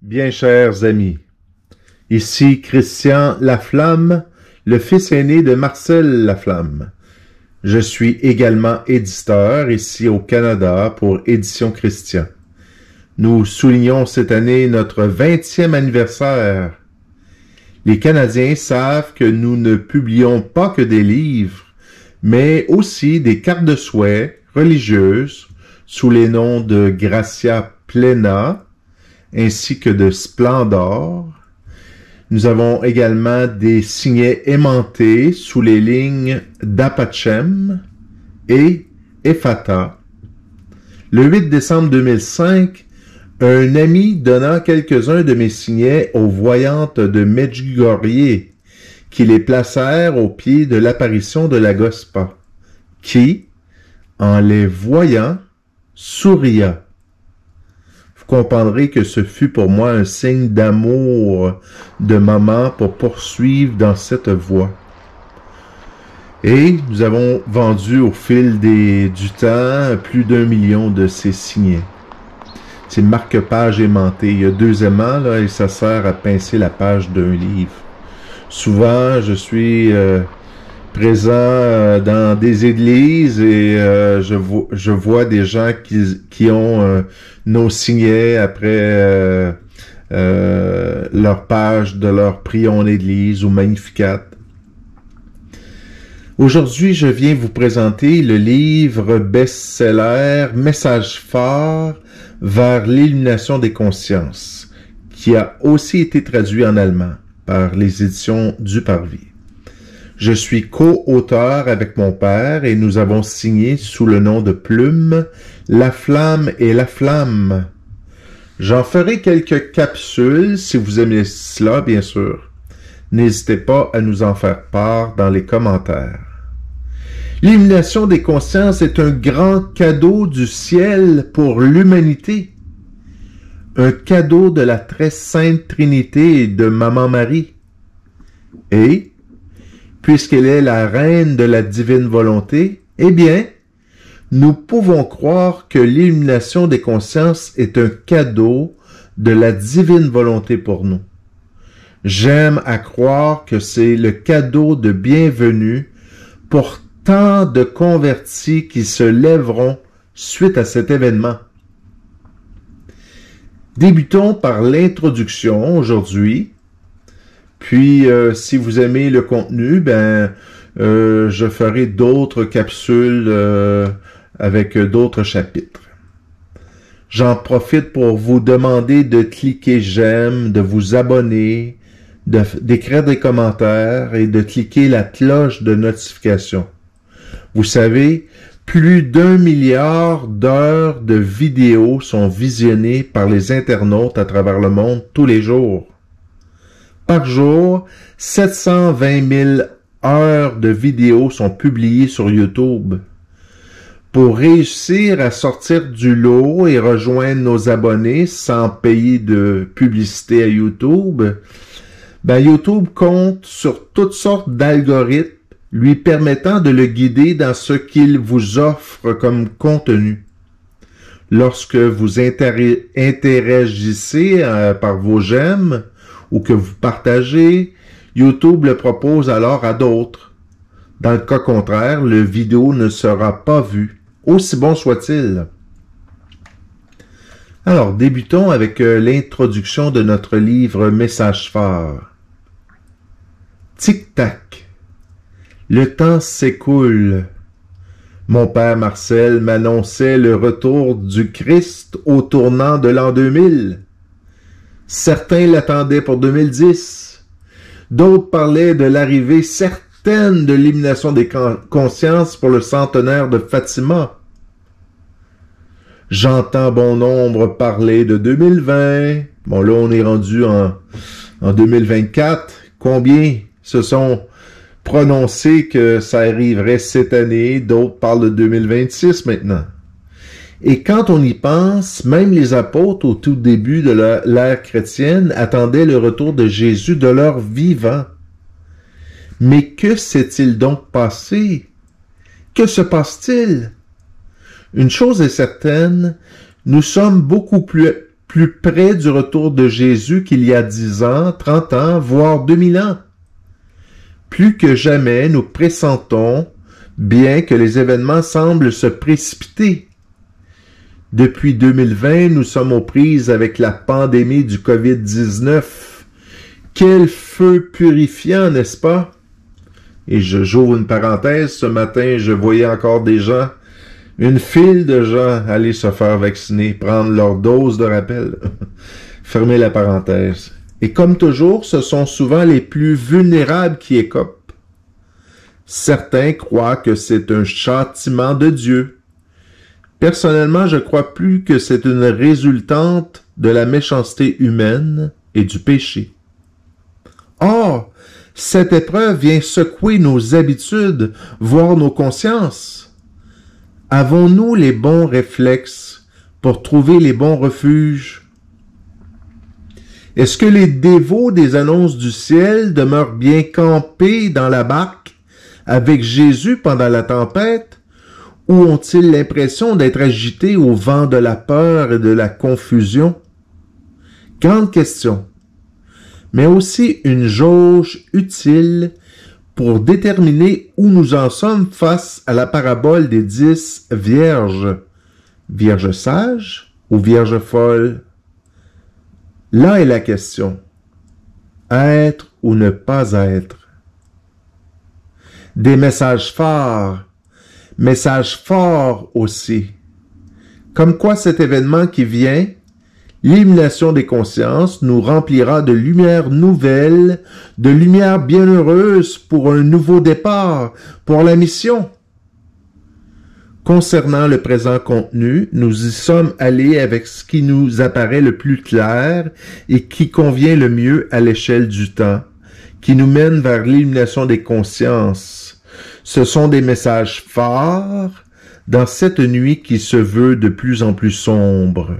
Bien chers amis, ici Christian Laflamme, le fils aîné de Marcel Laflamme. Je suis également éditeur ici au Canada pour Éditions Christian. Nous soulignons cette année notre 20e anniversaire. Les Canadiens savent que nous ne publions pas que des livres, mais aussi des cartes de souhait religieuses sous les noms de Gracia Plena, ainsi que de Splendor. Nous avons également des signets aimantés sous les lignes d'Apachem et Ephata. Le 8 décembre 2005, un ami donna quelques-uns de mes signets aux voyantes de Medjugorje, qui les placèrent au pied de l'apparition de la Gospa, qui, en les voyant, souria. Vous comprendrez que ce fut pour moi un signe d'amour de maman pour poursuivre dans cette voie. Et nous avons vendu au fil du temps plus d'1 million de ces signets. C'est une marque-page aimantée. Il y a 2 aimants là, et ça sert à pincer la page d'un livre. Souvent, je suis présent dans des églises et je vois des gens qui ont nos signets après leur page de leur prion en église ou Magnificat. Aujourd'hui, je viens vous présenter le livre best-seller Message fort vers l'illumination des consciences, qui a aussi été traduit en allemand par les éditions du Parvis. Je suis co-auteur avec mon père et nous avons signé sous le nom de Plume Laflamme et Laflamme. J'en ferai quelques capsules si vous aimez cela, bien sûr. N'hésitez pas à nous en faire part dans les commentaires. L'illumination des consciences est un grand cadeau du ciel pour l'humanité. Un cadeau de la très sainte Trinité et de Maman Marie. Et, puisqu'elle est la reine de la divine volonté, eh bien, nous pouvons croire que l'illumination des consciences est un cadeau de la divine volonté pour nous. J'aime à croire que c'est le cadeau de bienvenue pour tant de convertis qui se lèveront suite à cet événement. Débutons par l'introduction aujourd'hui. Puis, si vous aimez le contenu, je ferai d'autres capsules avec d'autres chapitres. J'en profite pour vous demander de cliquer j'aime, de vous abonner, d'écrire des commentaires et de cliquer la cloche de notification. Vous savez, plus d'1 milliard d'heures de vidéos sont visionnées par les internautes à travers le monde tous les jours. Par jour, 720 000 heures de vidéos sont publiées sur YouTube. Pour réussir à sortir du lot et rejoindre nos abonnés sans payer de publicité à YouTube, YouTube compte sur toutes sortes d'algorithmes lui permettant de le guider dans ce qu'il vous offre comme contenu. Lorsque vous interagissez par vos j'aime ou que vous partagez, YouTube le propose alors à d'autres. Dans le cas contraire, le vidéo ne sera pas vu, aussi bon soit-il. Alors, débutons avec l'introduction de notre livre Message fort. Tic-tac. Le temps s'écoule. Mon père Marcel m'annonçait le retour du Christ au tournant de l'an 2000. Certains l'attendaient pour 2010. D'autres parlaient de l'arrivée certaine de l'illumination des consciences pour le centenaire de Fatima. J'entends bon nombre parler de 2020. Bon, là, on est rendu en 2024. Combien se sont prononcés que ça arriverait cette année? D'autres parlent de 2026 maintenant. Et quand on y pense, même les apôtres au tout début de l'ère chrétienne attendaient le retour de Jésus de leur vivant. Mais que s'est-il donc passé? Que se passe-t-il? Une chose est certaine, nous sommes beaucoup plus plus près du retour de Jésus qu'il y a 10 ans, 30 ans, voire 2000 ans. Plus que jamais, nous pressentons bien que les événements semblent se précipiter. Depuis 2020, nous sommes aux prises avec la pandémie du COVID-19. Quel feu purifiant, n'est-ce pas? Et j'ouvre une parenthèse, ce matin, je voyais encore des gens, une file de gens aller se faire vacciner, prendre leur dose de rappel. Fermez la parenthèse. Et comme toujours, ce sont souvent les plus vulnérables qui écopent. Certains croient que c'est un châtiment de Dieu. Personnellement, je crois plus que c'est une résultante de la méchanceté humaine et du péché. Or, cette épreuve vient secouer nos habitudes, voire nos consciences. Avons-nous les bons réflexes pour trouver les bons refuges? Est-ce que les dévots des annonces du ciel demeurent bien campés dans la barque avec Jésus pendant la tempête, ou ont-ils l'impression d'être agités au vent de la peur et de la confusion? Grande question, mais aussi une jauge utile pour déterminer où nous en sommes face à la parabole des 10 vierges. Vierges sages ou vierges folles? Là est la question. Être ou ne pas être? Des messages forts aussi. Comme quoi cet événement qui vient, l'illumination des consciences, nous remplira de lumière nouvelle, de lumière bienheureuse pour un nouveau départ, pour la mission. Concernant le présent contenu, nous y sommes allés avec ce qui nous apparaît le plus clair et qui convient le mieux à l'échelle du temps, qui nous mène vers l'illumination des consciences. Ce sont des messages forts dans cette nuit qui se veut de plus en plus sombre.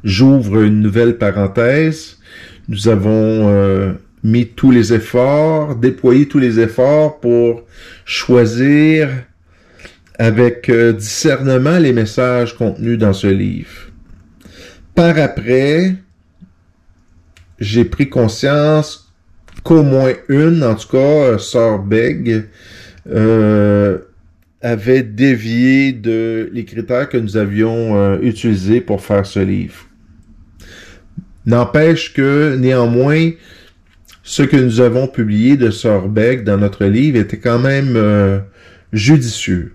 J'ouvre une nouvelle parenthèse. Nous avons mis tous les efforts, déployé tous les efforts pour choisir avec discernement les messages contenus dans ce livre. Par après, j'ai pris conscience qu'au moins une, en tout cas, Sœur Beg, avait dévié de les critères que nous avions utilisés pour faire ce livre. N'empêche que, néanmoins, ce que nous avons publié de Sœur Beg dans notre livre était quand même judicieux.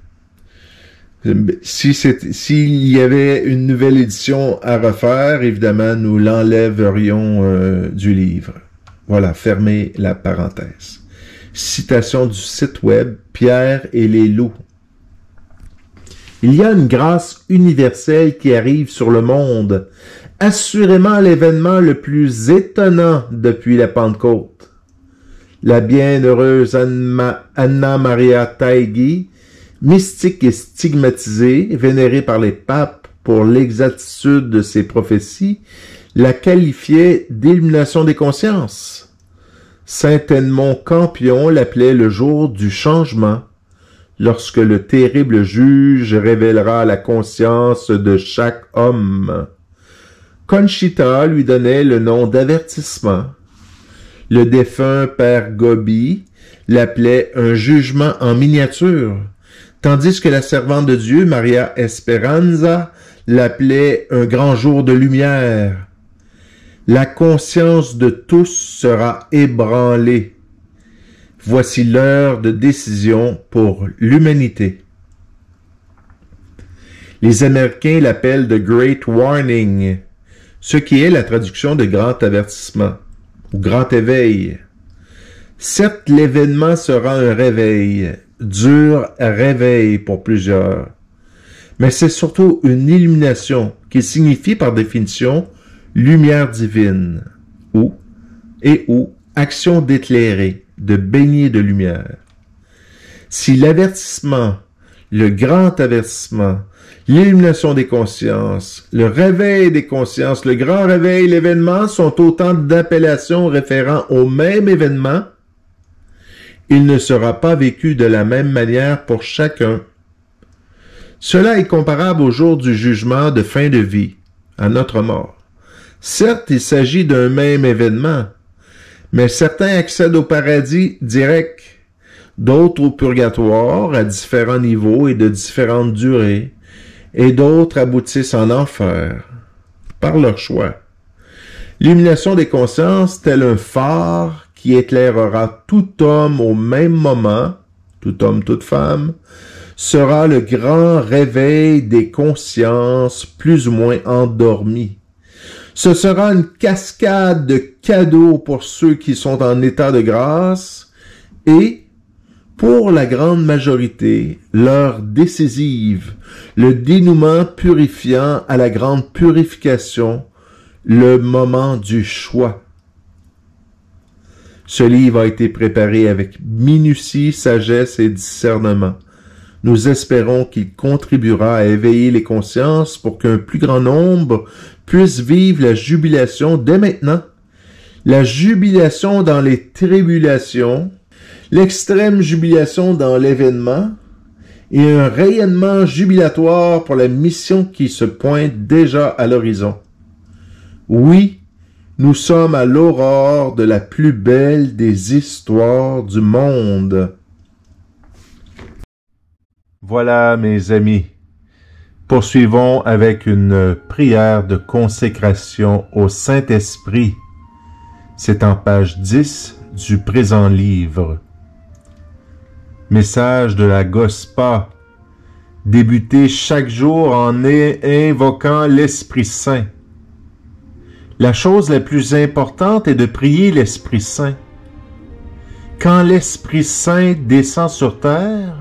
S'il y avait une nouvelle édition à refaire, évidemment, nous l'enlèverions du livre. Voilà, fermez la parenthèse. Citation du site web Pierre et les loups. Il y a une grâce universelle qui arrive sur le monde, assurément l'événement le plus étonnant depuis la Pentecôte. La bienheureuse Anna Maria Taigi, mystique et stigmatisée, vénérée par les papes pour l'exactitude de ses prophéties, la qualifiait d'illumination des consciences. Saint Edmond Campion l'appelait le jour du changement, lorsque le terrible juge révélera la conscience de chaque homme. Conchita lui donnait le nom d'avertissement. Le défunt père Gobi l'appelait un jugement en miniature, tandis que la servante de Dieu, Maria Esperanza, l'appelait un grand jour de lumière. La conscience de tous sera ébranlée. Voici l'heure de décision pour l'humanité. Les Américains l'appellent The Great Warning, ce qui est la traduction de grand avertissement ou grand éveil. Certes, l'événement sera un réveil, dur réveil pour plusieurs, mais c'est surtout une illumination qui signifie par définition lumière divine ou action d'éclairer, de baigner de lumière. Si l'avertissement, le grand avertissement, l'illumination des consciences, le réveil des consciences, le grand réveil, l'événement sont autant d'appellations référant au même événement, il ne sera pas vécu de la même manière pour chacun. Cela est comparable au jour du jugement de fin de vie, à notre mort. Certes, il s'agit d'un même événement, mais certains accèdent au paradis direct, d'autres au purgatoire à différents niveaux et de différentes durées, et d'autres aboutissent en enfer, par leur choix. L'illumination des consciences, tel un phare qui éclairera tout homme au même moment, tout homme, toute femme, sera le grand réveil des consciences plus ou moins endormies. Ce sera une cascade de cadeaux pour ceux qui sont en état de grâce et, pour la grande majorité, l'heure décisive, le dénouement purifiant à la grande purification, le moment du choix. Ce livre a été préparé avec minutie, sagesse et discernement. Nous espérons qu'il contribuera à éveiller les consciences pour qu'un plus grand nombre puisse vivre la jubilation dès maintenant, la jubilation dans les tribulations, l'extrême jubilation dans l'événement et un rayonnement jubilatoire pour la mission qui se pointe déjà à l'horizon. Oui, nous sommes à l'aurore de la plus belle des histoires du monde. Voilà, mes amis. Poursuivons avec une prière de consécration au Saint-Esprit. C'est en page 10 du présent livre. Message de la Gospa. Débutez chaque jour en invoquant l'Esprit Saint. La chose la plus importante est de prier l'Esprit Saint. Quand l'Esprit Saint descend sur terre,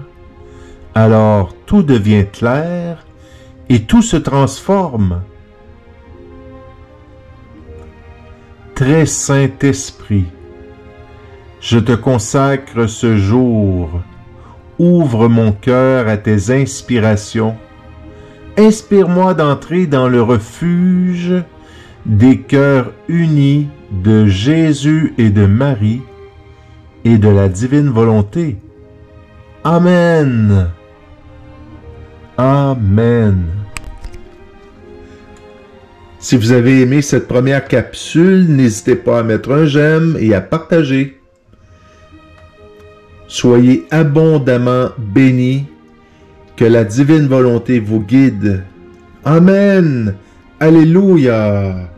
alors tout devient clair et tout se transforme. Très Saint-Esprit, je te consacre ce jour. Ouvre mon cœur à tes inspirations. Inspire-moi d'entrer dans le refuge des cœurs unis de Jésus et de Marie et de la divine volonté. Amen. Amen. Si vous avez aimé cette première capsule, n'hésitez pas à mettre un j'aime et à partager. Soyez abondamment bénis. Que la divine volonté vous guide. Amen. Alléluia.